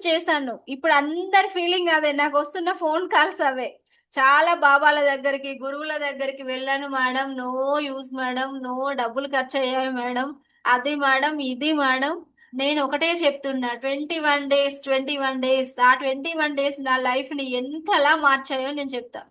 చేశాను. ఇప్పుడు అందరి ఫీలింగ్ అదే, నాకు వస్తున్న ఫోన్ కాల్స్ అవే. చాలా బాబాల దగ్గరికి, గురువుల దగ్గరికి వెళ్ళాను madam, no use madam, no డబ్బులు ఖర్చు అయ్యాయి మేడం, అది మేడం, ఇది మేడం. నేను ఒకటే చెప్తున్నా, 21 డేస్, 21 డేస్, ఆ 21 డేస్ నా లైఫ్ ని ఎంతలా మార్చాయో నేను చెప్తా.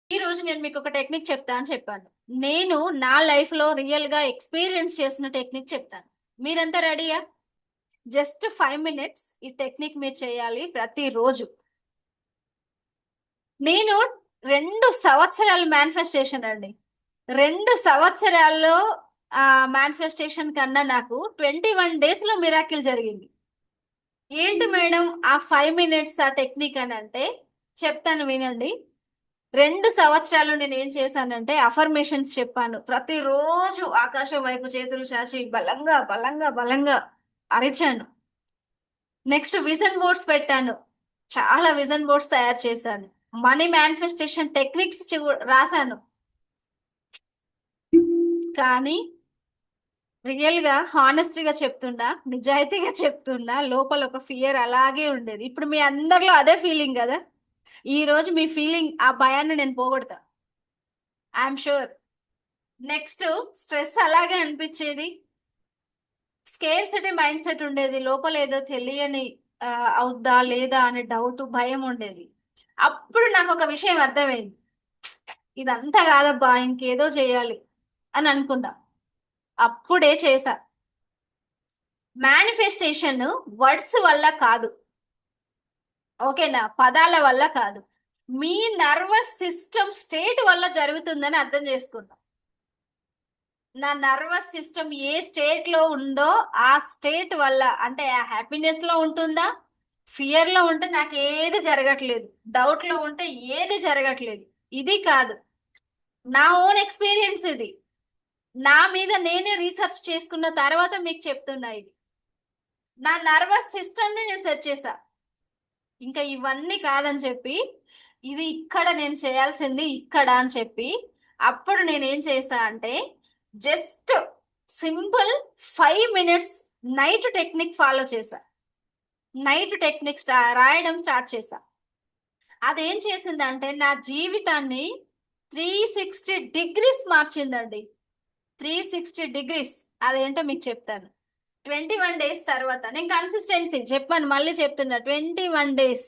ఈ రోజు నేను మీకు ఒక టెక్నిక్ చెప్తా అని చెప్పాను. నేను నా లైఫ్ లో రియల్ గా ఎక్స్పీరియన్స్ చేసిన టెక్నిక్ చెప్తాను. మీరంతా రెడీయా? జస్ట్ 5 మినిట్స్ ఈ టెక్నిక్ మీరు చేయాలి ప్రతిరోజు. నేను 2 సంవత్సరాల మేనిఫెస్టేషన్ అండి. 2 సంవత్సరాల్లో ఆ మేనిఫెస్టేషన్ కన్నా నాకు 21 డేస్ లో మిరాకిల్ జరిగింది. ఏంటి మేడం ఆ 5 మినిట్స్ ఆ టెక్నిక్ అని అంటే, చెప్తాను వినండి. 2 సంవత్సరాలు నేను ఏం చేశానంటే అఫర్మేషన్స్ చెప్పాను. ప్రతిరోజు ఆకాశం వైపు చేతులు చాచి బలంగా బలంగా బలంగా అరిచాను. నెక్స్ట్ విజన్ బోర్డ్స్ పెట్టాను. చాలా విజన్ బోర్డ్స్ తయారు చేశాను. మనీ మేనిఫెస్టేషన్ టెక్నిక్స్ రాశాను. కానీ రియల్ గా హానెస్టీగా చెప్తున్నా, నిజాయితీగా చెప్తున్నా, లోపల ఒక ఫియర్ అలాగే ఉండేది. ఇప్పుడు మీ అందరిలో అదే ఫీలింగ్ కదా. ఈ రోజు మీ ఫీలింగ్, ఆ భయాన్ని నేను పోగొడతా, ఐఎమ్ షూర్. నెక్స్ట్ స్ట్రెస్ అలాగే అనిపించేది. స్కేర్ సిటీ మైండ్ సెట్ ఉండేది. లోపల ఏదో తెలియని ఆ, అవుద్దా లేదా అనే డౌట్, భయం ఉండేది. అప్పుడు నాకు ఒక విషయం అర్థమైంది. ఇదంతా కాదబ్బా, ఇంకేదో చేయాలి అని అనుకున్నా. అప్పుడే చేశా. మేనిఫెస్టేషన్ వర్డ్స్ వల్ల కాదు, ఓకేనా, పదాల వల్ల కాదు, మీ నర్వస్ సిస్టమ్ స్టేట్ వల్ల జరుగుతుందని అర్థం చేసుకున్నా. నా నర్వస్ సిస్టమ్ ఏ స్టేట్ లో ఉందో ఆ స్టేట్ వల్ల, అంటే ఆ హ్యాపీనెస్ లో ఉంటుందా, ఫియర్ లో ఉంటే నాకు ఏది జరగట్లేదు, డౌట్ లో ఉంటే ఏది జరగట్లేదు. ఇది కాదు, నా ఓన్ ఎక్స్పీరియన్స్ ఇది. నా మీద నేనే రీసెర్చ్ చేసుకున్న తర్వాత మీకు చెప్తున్నా ఇది. నా నర్వస్ సిస్టమ్ ని నేను సెట్ చేసా. ఇంకా ఇవన్నీ కాదని చెప్పి, ఇది ఇక్కడ నేను చేయాల్సింది ఇక్కడ అని చెప్పి, అప్పుడు నేను ఏం చేసా అంటే just simple 5 minutes night technique follow చేశా. నైట్ టెక్నిక్ రాయడం స్టార్ట్ చేశా. అదేం చేసిందంటే నా జీవితాన్ని 360 డిగ్రీస్ మార్చిందండి. 360 డిగ్రీస్. అదేంటో మీకు చెప్తాను. 21 డేస్ తర్వాత నేను కన్సిస్టెన్సీ చెప్పాను, మళ్ళీ చెప్తున్నా, 21 డేస్,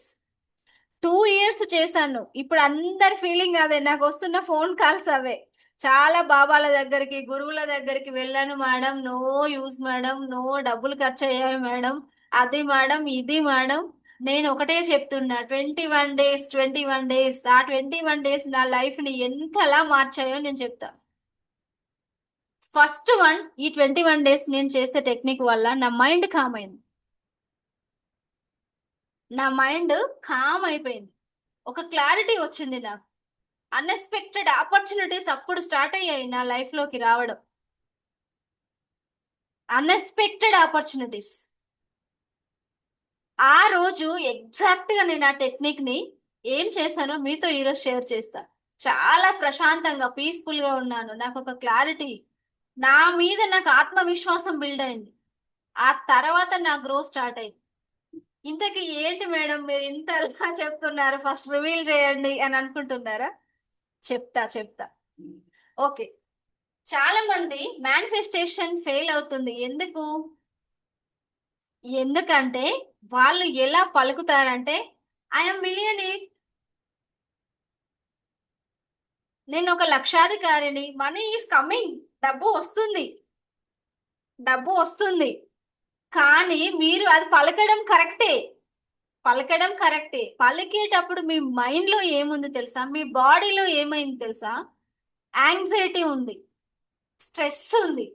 2 ఇయర్స్ చేశాను. ఇప్పుడు అందరి ఫీలింగ్ అదే, నాకు వస్తున్న ఫోన్ కాల్స్ అవే. చాలా బాబాల దగ్గరికి, గురువుల దగ్గరికి వెళ్ళాను madam, no use madam, no డబ్బులు ఖర్చు అయ్యాయి మేడం, అది మేడం, ఇది మేడం. నేను ఒకటే చెప్తున్నా, 21 డేస్, 21 డేస్, ఆ 21 డేస్ నా లైఫ్ ని ఎంతలా మార్చాయో నేను చెప్తా. ఫస్ట్ వన్, ఈ 21 డేస్ నేను చేసే టెక్నిక్ వల్ల నా మైండ్ కామ్ అయింది. నా మైండ్ కామ్ అయిపోయింది. ఒక క్లారిటీ వచ్చింది నాకు. అన్ఎక్స్పెక్టెడ్ ఆపర్చునిటీస్ అప్పుడు స్టార్ట్ అయ్యాయి నా లైఫ్ లోకి రావడం. Unexpected opportunities. ఆ రోజు ఎగ్జాక్ట్ గా నేను ఆ టెక్నిక్ ని ఏం చేశానో మీతో ఈరోజు షేర్ చేస్తా. చాలా ప్రశాంతంగా, పీస్ఫుల్ గా ఉన్నాను. నాకు ఒక క్లారిటీ, నా మీద నాకు ఆత్మవిశ్వాసం బిల్డ్ అయింది. ఆ తర్వాత నా గ్రో స్టార్ట్ అయింది. ఇంతకీ ఏంటి మేడం మీరు ఇంతలా చెప్తున్నారు, ఫస్ట్ రివీల్ చేయండి అని అనుకుంటున్నారా? చెప్తా చెప్తా. ఓకే. చాలా మంది మేనిఫెస్టేషన్ ఫెయిల్ అవుతుంది. ఎందుకంటే వాళ్ళు ఎలా పలుకుతారంటే, ఐఎమ్ మిలియనీర్, నేను ఒక లక్షాధికారిని, మనీ ఈస్ కమింగ్, డబ్బు వస్తుంది, డబ్బు వస్తుంది. కానీ మీరు అది పలకడం కరెక్టే, పలకడం కరెక్టే. పలికేటప్పుడు మీ మైండ్ లో ఏముంది తెలుసా, మీ బాడీలో ఏమైంది తెలుసా? యాంగ్జైటీ ఉంది, స్ట్రెస్ ఉంది,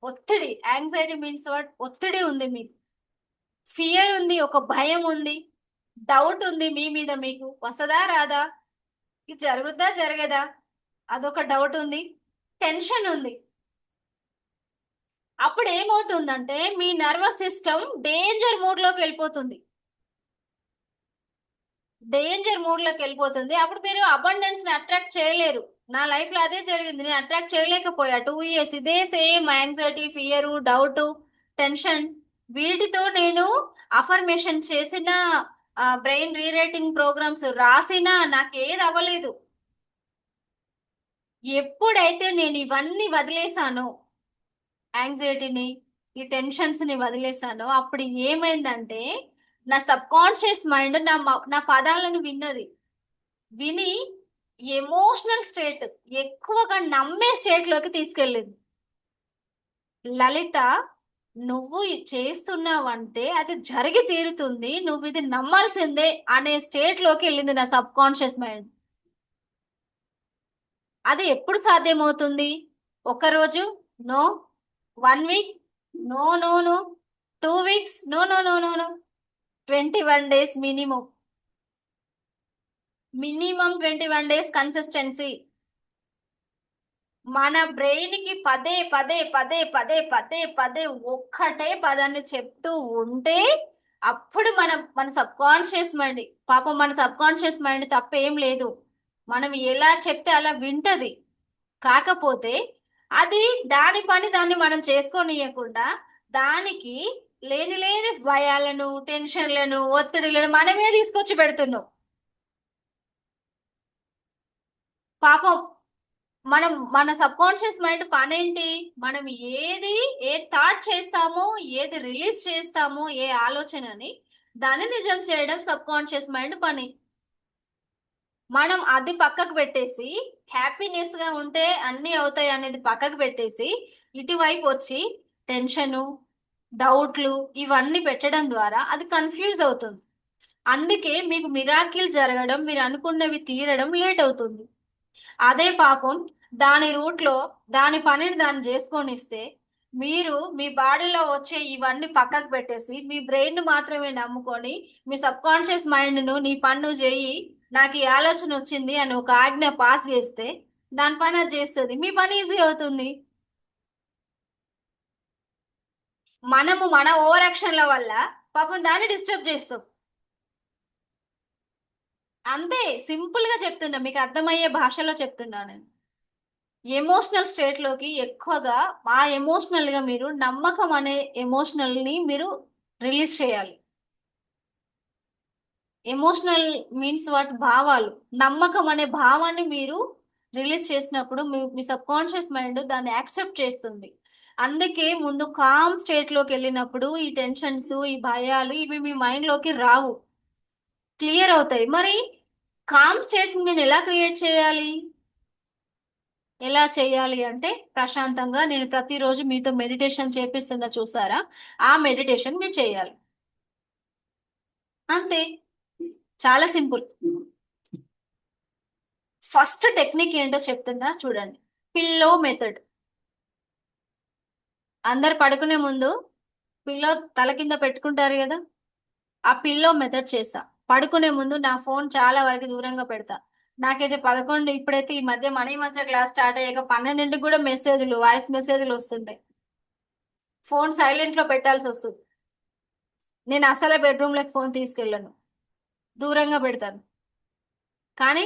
ఒత్తిడి. Anxiety means what? ఒత్తిడి ఉంది మీకు, ఫియర్ ఉంది, ఒక భయం ఉంది, డౌట్ ఉంది మీ మీద. మీకు వస్తుందా రాదా, ఇది జరుగుద్దా జరగదా, అదొక డౌట్ ఉంది, టెన్షన్ ఉంది. అప్పుడు ఏమవుతుందంటే మీ నర్వస్ సిస్టమ్ డేంజర్ మోడ్ లోకి వెళ్ళిపోతుంది. డేంజర్ మోడ్ లోకి వెళ్ళిపోతుంది. అప్పుడు మీరు అబండెన్స్ ని అట్రాక్ట్ చేయలేరు. నా లైఫ్ లో అదే జరిగింది. నేను అట్రాక్ట్ చేయలేకపోయా 2 ఇయర్స్. ఇదే same anxiety, fear, doubt, tension, వీటితో నేను అఫర్మేషన్ చేసిన, బ్రెయిన్ రీరైటింగ్ ప్రోగ్రామ్స్ రాసినా నాకు ఏది అవ్వలేదు. ఎప్పుడైతే నేను ఇవన్నీ వదిలేసానో, యాంగ్జైటీని, ఈ టెన్షన్స్ ని వదిలేసానో, అప్పుడు ఏమైందంటే నా సబ్ కాన్షియస్ మైండ్ నా పదాలను విన్నది. విని ఎమోషనల్ స్టేట్, ఎక్కువగా నమ్మే స్టేట్ లోకి తీసుకెళ్ళింది. లలిత, నువ్వు ఇది చేస్తున్నావంటే అది జరిగి తీరుతుంది, నువ్వు ఇది నమ్మాల్సిందే అనే స్టేట్ లోకి వెళ్ళింది నా సబ్ కాన్షియస్ మైండ్. అది ఎప్పుడు సాధ్యమవుతుంది? ఒక రోజు no, 1 week no no no, 2 weeks no no no no no, 21 days minimum. Minimum 21 days consistency. మన బ్రెయిన్ కి పదే పదే పదే పదే పదే పదే ఒక్కటే పదాన్ని చెప్తూ ఉంటే అప్పుడు మన సబ్ కాన్షియస్ మైండ్, పాపం మన సబ్ కాన్షియస్ మైండ్ తప్పేం లేదు, మనం ఎలా చెప్తే అలా వింటది. కాకపోతే అది దాని పని దాన్ని మనం చేసుకోనియకుండా దానికి లేని లేని భయాలను, టెన్షన్లను, ఒత్తిడిలను మనమే తీసుకొచ్చి పెడుతున్నాం. పాపం మన సబ్ కాన్షియస్ మైండ్ పనేంటి? మనం ఏది, ఏ థాట్ చేస్తామో, ఏది రిలీజ్ చేస్తామో, ఏ ఆలోచనని దాన్ని నిజం చేయడం సబ్ కాన్షియస్ మైండ్ పని. మనం అది పక్కకు పెట్టేసి, హ్యాపీనెస్ గా ఉంటే అన్నీ అవుతాయి అనేది పక్కకు పెట్టేసి, ఇటువైపు వచ్చి టెన్షను, డౌట్లు ఇవన్నీ పెట్టడం ద్వారా అది కన్ఫ్యూజ్ అవుతుంది. అందుకే మీకు మిరాకిల్ జరగడం, మీరు అనుకున్నవి తీరడం లేట్ అవుతుంది. అదే పాపం దాని రూట్లో దాని పనిని దాన్ని చేసుకొనిస్తే, మీరు మీ బాడీలో వచ్చే ఇవన్నీ పక్కకు పెట్టేసి మీ బ్రెయిన్ మాత్రమే నమ్ముకొని మీ సబ్ కాన్షియస్ మైండ్ ను నీ పని నువ్వు చెయ్యి, నాకు ఈ ఆలోచన వచ్చింది అని ఒక ఆజ్ఞ పాస్ చేస్తే దాని పని అది చేస్తుంది, మీ పని ఈజీ అవుతుంది. మనము మన ఓవర్ యాక్షన్ల వల్ల పాపం దాన్ని డిస్టర్బ్ చేస్తాం. అంతే, సింపుల్ గా చెప్తున్నా, మీకు అర్థమయ్యే భాషలో చెప్తున్నా నేను. ఎమోషనల్ స్టేట్ లోకి ఎక్కువగా, ఆ ఎమోషనల్ గా మీరు నమ్మకం అనే ఎమోషనల్ ని మీరు రిలీజ్ చేయాలి. ఎమోషనల్ మీన్స్ వాటి భావాలు. నమ్మకం అనే భావాన్ని మీరు రిలీజ్ చేసినప్పుడు మీ సబ్ కాన్షియస్ మైండ్ దాన్ని యాక్సెప్ట్ చేస్తుంది. అందుకే ముందు కామ్ స్టేట్ లోకి వెళ్ళినప్పుడు ఈ టెన్షన్స్, ఈ భయాలు ఇవి మీ మైండ్ లోకి రావు, క్లియర్ అవుతాయి. మరి కామ్ స్టేట్ నేను ఎలా క్రియేట్ చేయాలి? ఎలా చేయాలి అంటే, ప్రశాంతంగా నేను ప్రతిరోజు మీతో మెడిటేషన్ చేపిస్తున్నా చూసారా, ఆ మెడిటేషన్ మీరు చేయాలి. అంతే, చాలా సింపుల్. ఫస్ట్ టెక్నిక్ ఏంటో చెప్తున్నా చూడండి. Pillow method. అందరు పడుకునే ముందు పిల్లో తల కింద పెట్టుకుంటారు కదా, ఆ పిల్లో మెథడ్ చేస్తా. పడుకునే ముందు నా ఫోన్ చాలా వరకు దూరంగా పెడతా. నాకైతే 11, ఇప్పుడైతే ఈ మధ్య మనీ మధ్య క్లాస్ స్టార్ట్ అయ్యాక 12ంటికి కూడా మెసేజ్లు, వాయిస్ మెసేజ్లు వస్తుంటాయి. ఫోన్ సైలెంట్ లో పెట్టాల్సి వస్తుంది. నేను అసలే బెడ్రూమ్ లోకి ఫోన్ తీసుకెళ్ళను, దూరంగా పెడతాను. కానీ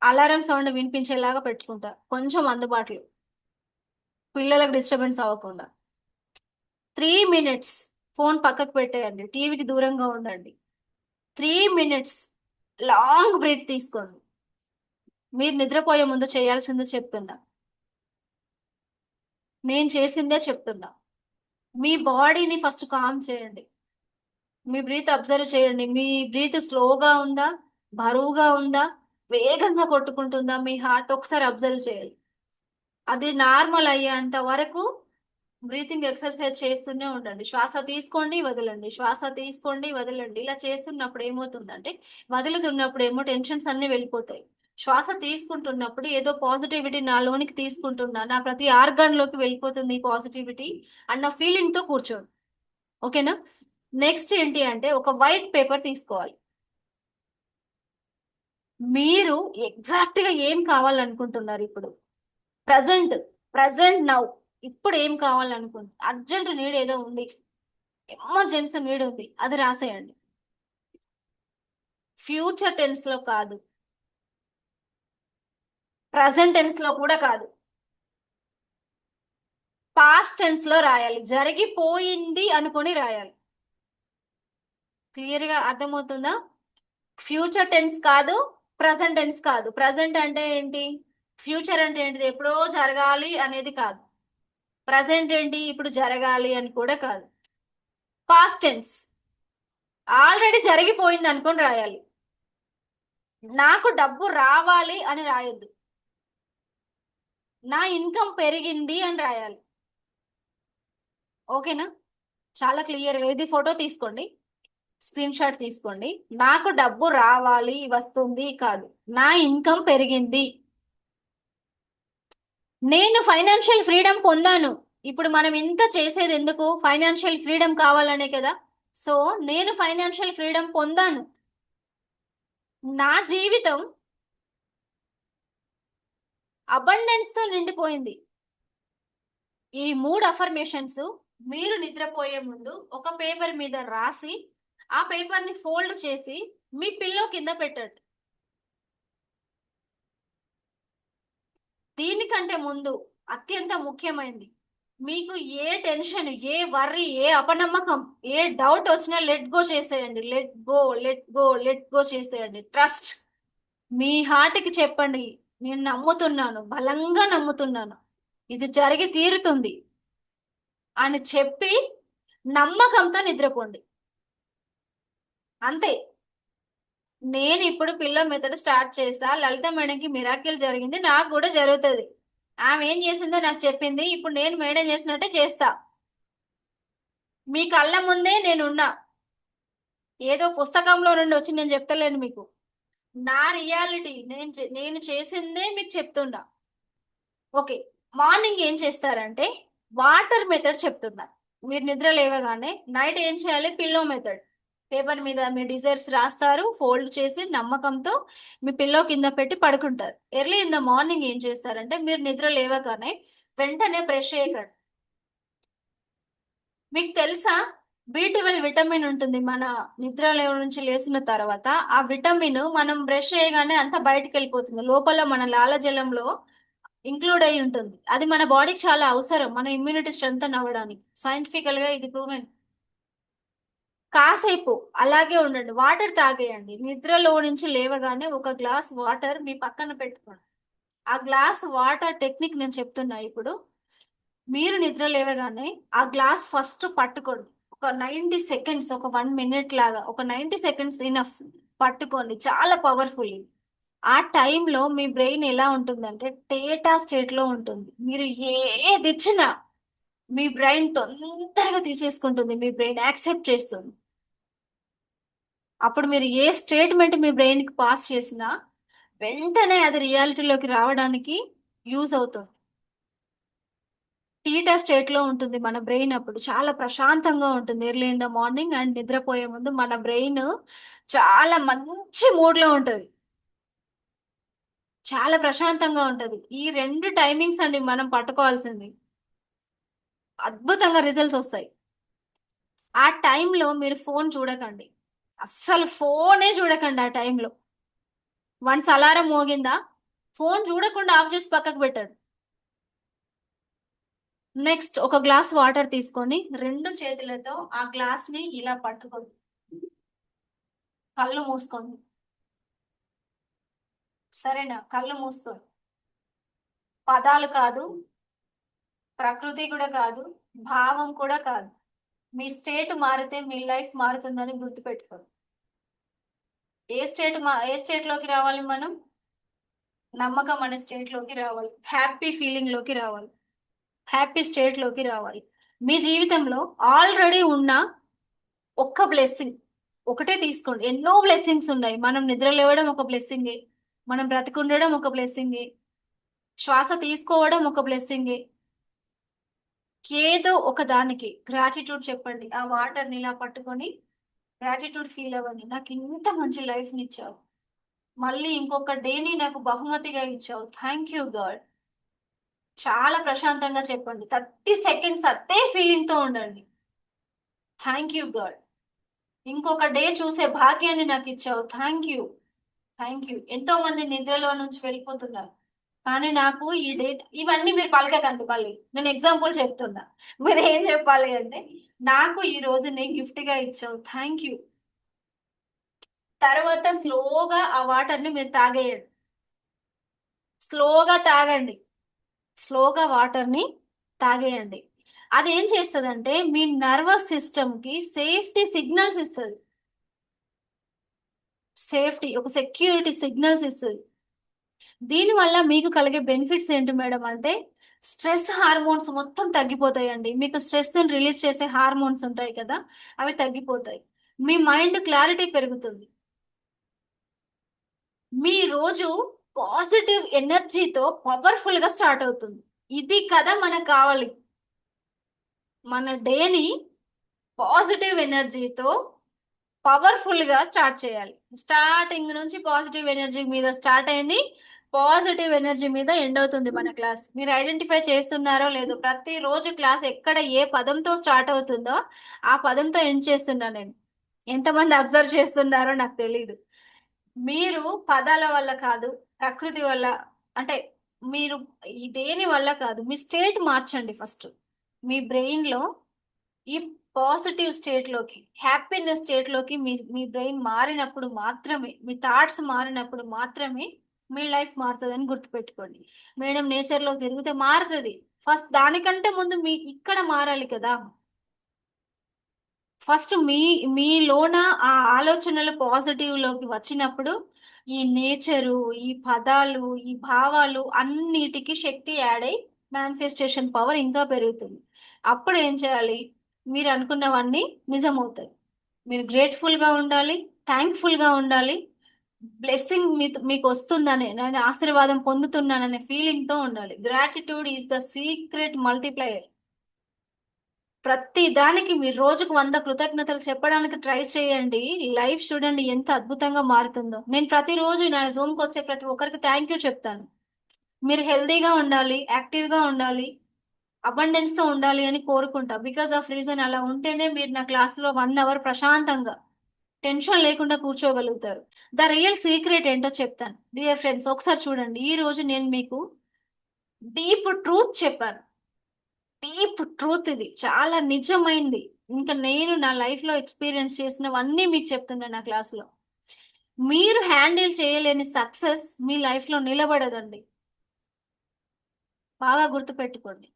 అలారం సౌండ్ వినిపించేలాగా పెట్టుకుంటా, కొంచెం అందుబాటులో, పిల్లలకు డిస్టర్బెన్స్ అవ్వకుండా. 3 మినిట్స్ ఫోన్ పక్కకు పెట్టేయండి, టీవీకి దూరంగా ఉండండి. 3 మినిట్స్ లాంగ్ బ్రీత్ తీసుకోండి. మీరు నిద్రపోయే ముందు చేయాల్సిందే చెప్తున్నా, నేను చేసిందే చెప్తున్నా. మీ బాడీని ఫస్ట్ కామ్ చేయండి. మీ బ్రీత్ అబ్జర్వ్ చేయండి. మీ బ్రీత్ స్లోగా ఉందా, బరువుగా ఉందా, వేగంగా కొట్టుకుంటుందా, మీ హార్ట్ ఒకసారి అబ్జర్వ్ చేయాలి. అది నార్మల్ అయ్యేంత వరకు బ్రీతింగ్ ఎక్సర్సైజ్ చేస్తూనే ఉండండి. శ్వాస తీసుకోండి, వదలండి, శ్వాస తీసుకోండి, వదలండి. ఇలా చేస్తున్నప్పుడు ఏమవుతుందంటే, వదులుతున్నప్పుడు ఏమో టెన్షన్స్ అన్ని వెళ్ళిపోతాయి. శ్వాస తీసుకుంటున్నప్పుడు ఏదో పాజిటివిటీ నాలోనికి తీసుకుంటున్నా, నా ప్రతి ఆర్గాన్ లోకి వెళ్ళిపోతుంది ఈ పాజిటివిటీ అన్న ఫీలింగ్ తో కూర్చోండి. ఓకేనా? నెక్స్ట్ ఏంటి అంటే, ఒక వైట్ పేపర్ తీసుకోవాలి. మీరు ఎగ్జాక్ట్ గా ఏం కావాలనుకుంటున్నారు ఇప్పుడు, ప్రజెంట్, ప్రజెంట్ నౌ, ఇప్పుడు ఏం కావాలనుకుంటున్నారు, అర్జెంట్ నీడ్ ఏదో ఉంది, ఎమర్జెన్సీ నీడ్ ఉంది, అది రాసేయండి. ఫ్యూచర్ టెన్స్ లో కాదు, ప్రజెంట్ టెన్స్ లో కూడా కాదు, పాస్ట్ టెన్స్ లో రాయాలి, జరిగిపోయింది అనుకొని రాయాలి. క్లియర్ గా అర్థమవుతుందా? ఫ్యూచర్ టెన్స్ కాదు, ప్రజెంట్ టెన్స్ కాదు. ప్రజెంట్ అంటే ఏంటి, ఫ్యూచర్ అంటే ఏంటిది, ఎప్పుడో జరగాలి అనేది కాదు. ప్రజెంట్ ఏంటి, ఇప్పుడు జరగాలి అని కూడా కాదు. పాస్ట్ టెన్స్ ఆల్రెడీ జరిగిపోయింది అనుకొని రాయాలి. నాకు డబ్బు రావాలి అని రాయొద్దు, నా ఇన్కమ్ పెరిగింది అని రాయాలి. ఓకేనా? చాలా క్లియర్. ఇది ఫోటో తీసుకోండి, స్క్రీన్ షాట్ తీసుకోండి. నాకు డబ్బు రావాలి వస్తుంది కాదు, నా ఇన్కమ్ పెరిగింది. నేను ఫైనాన్షియల్ ఫ్రీడమ్ పొందాను. ఇప్పుడు మనం ఇంత చేసేది ఎందుకు, ఫైనాన్షియల్ ఫ్రీడమ్ కావాలనే కదా. సో నేను ఫైనాన్షియల్ ఫ్రీడమ్ పొందాను, నా జీవితం అబండెన్స్ తో నిండిపోయింది. ఈ 3 అఫర్మేషన్స్ మీరు నిద్రపోయే ముందు ఒక పేపర్ మీద రాసి, ఆ పేపర్ ని ఫోల్డ్ చేసి మీ పిల్లో కింద పెట్టండి. దీనికంటే ముందు అత్యంత ముఖ్యమైనది, మీకు ఏ టెన్షన్, ఏ వర్రీ, ఏ అపనమ్మకం, ఏ డౌట్ వచ్చినా లెట్ గో చేసేయండి. Let go, let go, let go చేసేయండి. ట్రస్ట్. మీ హార్ట్కి చెప్పండి, నేను నమ్ముతున్నాను, బలంగా నమ్ముతున్నాను, ఇది జరిగి తీరుతుంది అని చెప్పి నమ్మకంతో నిద్రపోండి. అంతే. నేను ఇప్పుడు పిల్లో మెథడ్ స్టార్ట్ చేస్తా, లలిత మేడంకి మిరాకిల్ జరిగింది, నాకు కూడా జరుగుతుంది. ఆమె ఏం చేసిందో నాకు చెప్పింది, ఇప్పుడు నేను మేడం చేసినట్టే చేస్తా. మీ కళ్ళ ముందే నేనున్నా, ఏదో పుస్తకంలో నుండి వచ్చి నేను చెప్తలేను మీకు, నా రియాలిటీ, నేను చేసిందే మీకు చెప్తున్నా. ఓకే. మార్నింగ్ ఏం చేస్తారంటే వాటర్ మెథడ్ చెప్తున్నా. మీరు నిద్ర లేవగానే నైట్ ఏం చేయాలి, పిల్లో మెథడ్. పేపర్ మీద మీ డిజైర్స్ రాస్తారు, ఫోల్డ్ చేసి నమ్మకంతో మీ పిల్లో కింద పెట్టి పడుకుంటారు. ఎర్లీ ఇన్ ద మార్నింగ్ ఏం చేస్తారంటే మీరు నిద్ర లేవగానే వెంటనే బ్రష్ చేయకండి. మీకు తెలుసా, B12 విటమిన్ ఉంటుంది మన నిద్ర లేవ నుంచి లేచిన తర్వాత. ఆ విటమిన్ మనం బ్రష్ చేయగానే అంతా బయటికి వెళ్ళిపోతుంది, లోపల మన లాలజలంలో ఇంక్లూడ్ అయి ఉంటుంది. అది మన బాడీకి చాలా అవసరం, మన ఇమ్యూనిటీ స్ట్రెంగ్ అవ్వడానికి. సైంటిఫికల్ గా ఇది ప్రూవెన్. కాసేపు అలాగే ఉండండి, వాటర్ తాగేయండి. నిద్రలో నుంచి లేవగానే ఒక గ్లాస్ వాటర్ మీ పక్కన పెట్టుకోండి. ఆ గ్లాస్ వాటర్ టెక్నిక్ నేను చెప్తున్నా ఇప్పుడు. మీరు నిద్ర లేవగానే ఆ గ్లాస్ ఫస్ట్ పట్టుకోండి, ఒక 90 సెకండ్స్, ఒక 1 మినిట్ లాగా, ఒక 90 సెకండ్స్ ఇనఫ్. పట్టుకోండి, చాలా పవర్ఫుల్. ఆ టైంలో మీ బ్రెయిన్ ఎలా ఉంటుందంటే టేటా స్టేట్ లో ఉంటుంది. మీరు ఏది ఇచ్చినా మీ బ్రెయిన్ తొందరగా తీసేసుకుంటుంది, మీ బ్రెయిన్ యాక్సెప్ట్ చేస్తుంది. అప్పుడు మీరు ఏ స్టేట్మెంట్ మీ బ్రెయిన్ కి పాస్ చేసినా వెంటనే అది రియాలిటీలోకి రావడానికి యూజ్ అవుతుంది. టీటా స్టేట్ లో ఉంటుంది మన బ్రెయిన్. అప్పుడు చాలా ప్రశాంతంగా ఉంటుంది early in the morning. And నిద్రపోయే ముందు మన బ్రెయిన్ చాలా మంచి మూడ్ లో ఉంటుంది, చాలా ప్రశాంతంగా ఉంటది. ఈ 2 టైమింగ్స్ అండి మనం పట్టుకోవాల్సింది, అద్భుతంగా రిజల్ట్స్ వస్తాయి. ఆ టైంలో మీరు ఫోన్ చూడకండి, అస్సలు ఫోనే చూడకండి ఆ టైంలో. వన్స్ అలారం మోగిందా, ఫోన్ చూడకుండా ఆఫ్ చేసి పక్కకు పెట్టండి. నెక్స్ట్ ఒక గ్లాస్ వాటర్ తీసుకొని 2 చేతులతో ఆ గ్లాస్ ని ఇలా పట్టుకోండి, కళ్ళు మూసుకోండి. సరేనా? కళ్ళు మూసుకోండి. పదాలు కాదు, ప్రకృతి కూడా కాదు, భావం కూడా కాదు. మీ స్టేట్ మారితే మీ లైఫ్ మారుతుందని గుర్తుపెట్టుకోండి. ఏ స్టేట్ లోకి రావాలి మనం, నమ్మకం అనే స్టేట్ లోకి రావాలి, హ్యాపీ ఫీలింగ్ లోకి రావాలి, హ్యాపీ స్టేట్ లోకి రావాలి. మీ జీవితంలో ఆల్రెడీ ఉన్న ఒక్క బ్లెస్సింగ్ ఒకటే తీసుకోండి. ఎన్నో బ్లెస్సింగ్స్ ఉన్నాయి, మనం నిద్ర లేవడం ఒక బ్లెస్సింగే, మనం బ్రతికుండడం ఒక బ్లెస్సింగే, శ్వాస తీసుకోవడం ఒక బ్లెస్సింగే. ఏదో ఒక దానికి గ్రాటిట్యూడ్ చెప్పండి. ఆ వాటర్ ని ఇలా పట్టుకొని గ్రాటిట్యూడ్ ఫీల్ అవ్వండి, నాకు ఇంత మంచి లైఫ్ ని ఇచ్చావు, మళ్ళీ ఇంకొక డేని నాకు బహుమతిగా ఇచ్చావు, థ్యాంక్ యూ గాడ్. చాలా ప్రశాంతంగా చెప్పండి, 30 సెకండ్స్ అదే ఫీలింగ్ తో ఉండండి. థ్యాంక్ యూ గాడ్, ఇంకొక డే చూసే భాగ్యాన్ని నాకు ఇచ్చావు, థ్యాంక్ యూ. Thank you. ఎంతో మంది నిద్రలో నుంచి వెళ్ళిపోతున్నారు, కానీ నాకు ఈ డేట్ ఇవన్నీ మీరు పలకకండి, మళ్ళీ నేను ఎగ్జాంపుల్ చెప్తున్నా. మీరు ఏం చెప్పాలి అంటే, నాకు ఈ రోజుని గిఫ్ట్ గా ఇచ్చావు, థ్యాంక్ యూ. తర్వాత స్లోగా ఆ వాటర్ ని మీరు తాగేయండి. స్లోగా తాగండి. స్లోగా వాటర్ ని తాగేయండి. అది ఏం చేస్తుందంటే మీ నర్వస్ సిస్టమ్ కి సేఫ్టీ సిగ్నల్స్ ఇస్తుంది. సేఫ్టీ, ఒక సెక్యూరిటీ సిగ్నల్స్ ఇస్తుంది. దీనివల్ల మీకు కలిగే బెనిఫిట్స్ ఏంటి మేడం అంటే, స్ట్రెస్ హార్మోన్స్ మొత్తం తగ్గిపోతాయండి. మీకు స్ట్రెస్ రిలీజ్ చేసే హార్మోన్స్ ఉంటాయి కదా, అవి తగ్గిపోతాయి. మీ మైండ్ క్లారిటీ పెరుగుతుంది. మీ రోజు పాజిటివ్ ఎనర్జీతో పవర్ఫుల్ గా స్టార్ట్ అవుతుంది. ఇది కదా మనకు కావాలి. మన డేని పాజిటివ్ ఎనర్జీతో పవర్ఫుల్ గా స్టార్ట్ చేయాలి. స్టార్టింగ్ నుంచి పాజిటివ్ ఎనర్జీ మీద స్టార్ట్ అయింది, పాజిటివ్ ఎనర్జీ మీద ఎండ్ అవుతుంది మన క్లాస్. మీరు ఐడెంటిఫై చేస్తున్నారో లేదో, ప్రతి రోజు క్లాస్ ఎక్కడ ఏ పదంతో స్టార్ట్ అవుతుందో ఆ పదంతో ఎండ్ చేస్తున్నా నేను. ఎంతమంది అబ్జర్వ్ చేస్తున్నారో నాకు తెలీదు. మీరు పదాల వల్ల కాదు, ప్రకృతి వల్ల, అంటే మీరు ఈ దేని వల్ల కాదు, మీ స్టేట్ మార్చండి ఫస్ట్. మీ బ్రెయిన్ లో ఈ పాజిటివ్ స్టేట్ లోకి, హ్యాపీనెస్ స్టేట్ లోకి మీ మీ బ్రెయిన్ మారినప్పుడు మాత్రమే, మీ థాట్స్ మారినప్పుడు మాత్రమే మీ లైఫ్ మారుతుందని గుర్తుపెట్టుకోండి. మేడం నేచర్ లో తిరిగితే మారుతుంది, ఫస్ట్ దానికంటే ముందు మీ ఇక్కడ మారాలి కదా. ఫస్ట్ మీలోన ఆ ఆలోచనలు పాజిటివ్ లోకి వచ్చినప్పుడు ఈ నేచరు, ఈ పదాలు, ఈ భావాలు అన్నిటికీ శక్తి యాడ్ అయి మేనిఫెస్టేషన్ పవర్ ఇంకా పెరుగుతుంది. అప్పుడు ఏం చేయాలి, మీరు అనుకున్నవన్నీ నిజమవుతాయి. మీరు గ్రేట్ఫుల్ గా ఉండాలి, థ్యాంక్ఫుల్ గా ఉండాలి. బ్లెస్సింగ్ మీకు వస్తుందనే, నేను ఆశీర్వాదం పొందుతున్నాననే ఫీలింగ్ తో ఉండాలి. Gratitude is the secret multiplier. ప్రతి దానికి మీరు రోజుకు 100 కృతజ్ఞతలు చెప్పడానికి ట్రై చేయండి. లైఫ్ చూడండి ఎంత అద్భుతంగా మారుతుందో. నేను ప్రతిరోజు నా జూమ్కి వచ్చే ప్రతి ఒక్కరికి థ్యాంక్ యూ చెప్తాను. మీరు హెల్తీగా ఉండాలి, యాక్టివ్గా ఉండాలి, అబండెన్స్ తో ఉండాలి అని కోరుకుంటా. బికాస్ ఆఫ్ రీజన్ అలా ఉంటేనే మీరు నా క్లాస్లో 1 అవర్ ప్రశాంతంగా టెన్షన్ లేకుండా కూర్చోగలుగుతారు. ద రియల్ సీక్రెట్ ఏంటో చెప్తాను. డియర్ ఫ్రెండ్స్, ఒకసారి చూడండి. ఈ రోజు నేను మీకు డీప్ ట్రూత్ చెప్పాను. డీప్ ట్రూత్, ఇది చాలా నిజమైంది. ఇంకా నేను నా లైఫ్ లో ఎక్స్పీరియన్స్ చేసినవన్నీ మీకు చెప్తున్నా నా క్లాస్ లో. మీరు హ్యాండిల్ చేయలేని సక్సెస్ మీ లైఫ్ లో నిలబడదండి. బాగా గుర్తుపెట్టుకోండి.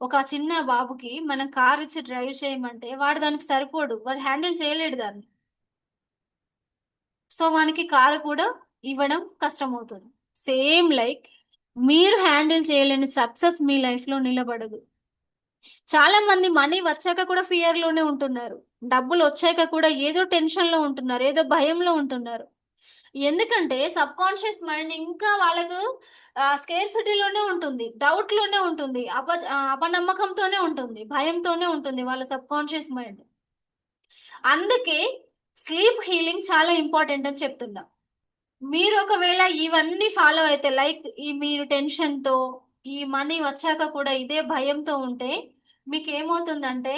ఒక చిన్న బాబుకి మనం కార్ ఇచ్చి డ్రైవ్ చేయమంటే వాడు దానికి సరిపోడు, వాడు హ్యాండిల్ చేయలేడు దాన్ని. సో వానికి కారు కూడా ఇవ్వడం కష్టమవుతుంది. సేమ్ లైక్, మీరు హ్యాండిల్ చేయలేని సక్సెస్ మీ లైఫ్ లో నిలబడదు. చాలా మంది మనీ వచ్చాక కూడా ఫియర్ లోనే ఉంటున్నారు. డబ్బులు వచ్చాక కూడా ఏదో టెన్షన్ లో ఉంటున్నారు, ఏదో భయంలో ఉంటున్నారు. ఎందుకంటే సబ్ కాన్షియస్ మైండ్ ఇంకా వాళ్ళకు స్కేర్సిటీలోనే ఉంటుంది, డౌట్ లోనే ఉంటుంది, అపనమ్మకంతోనే ఉంటుంది, భయంతోనే ఉంటుంది వాళ్ళ సబ్ కాన్షియస్ మైండ్. అందుకే స్లీప్ హీలింగ్ చాలా ఇంపార్టెంట్ అని చెప్తున్నా. మీరు ఒకవేళ ఇవన్నీ ఫాలో అయితే, లైక్ ఈ మీరు టెన్షన్ తో, ఈ మనీ వచ్చాక కూడా ఇదే భయంతో ఉంటే, మీకు ఏమవుతుందంటే,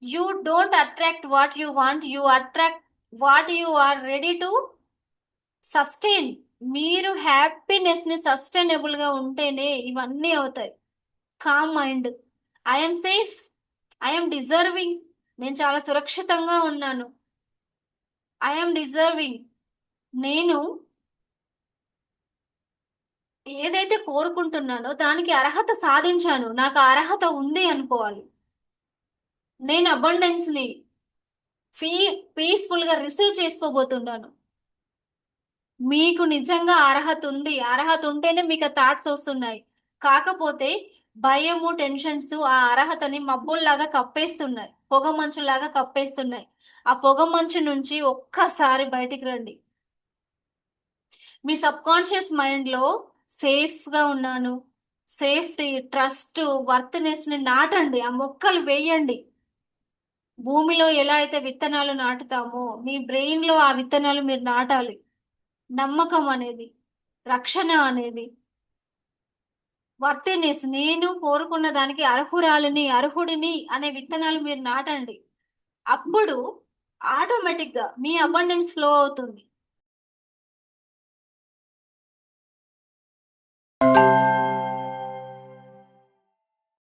you don't attract what you want, you attract what you are ready to sustain. మీరు హ్యాపీనెస్ ని సస్టైనబుల్ గా ఉంటేనే ఇవన్నీ అవుతాయి. Calm mind, I'm safe, I'm deserving, నేను చాలా సురక్షితంగా ఉన్నాను, ఐఎమ్ డిజర్వింగ్, నేను ఏదైతే కోరుకుంటున్నానో దానికి అర్హత సాధించాను, నాకు ఆ అర్హత ఉంది అనుకోవాలి. నేను అబండెన్స్ ని ఫీ పీస్ఫుల్ గా రిసీవ్ చేసుకోబోతున్నాను. మీకు నిజంగా అర్హత ఉంది, అర్హత ఉంటేనే మీకు ఆ థాట్స్ వస్తున్నాయి. కాకపోతే భయము, టెన్షన్స్ ఆ అర్హతని మబ్బుల్లాగా కప్పేస్తున్నాయి, పొగ మంచులాగా కప్పేస్తున్నాయి. ఆ పొగ మంచు నుంచి ఒక్కసారి బయటికి రండి. మీ సబ్ కాన్షియస్ మైండ్ లో సేఫ్ గా ఉన్నాను, సేఫ్టీ, ట్రస్ట్, వర్త్నెస్ ని నాటండి, ఆ మొక్కలు వేయండి. భూమిలో ఎలా అయితే విత్తనాలు నాటుతామో మీ బ్రెయిన్ లో ఆ విత్తనాలు మీరు నాటాలి. నమ్మకం అనేది, రక్షణ అనేది, వర్తినెస్, నేను కోరుకున్న దానికి అర్హురాలిని, అర్హుడిని అనే విత్తనాలు మీరు నాటండి. అప్పుడు ఆటోమేటిక్ గా మీ అబండెన్స్ ఫ్లో అవుతుంది.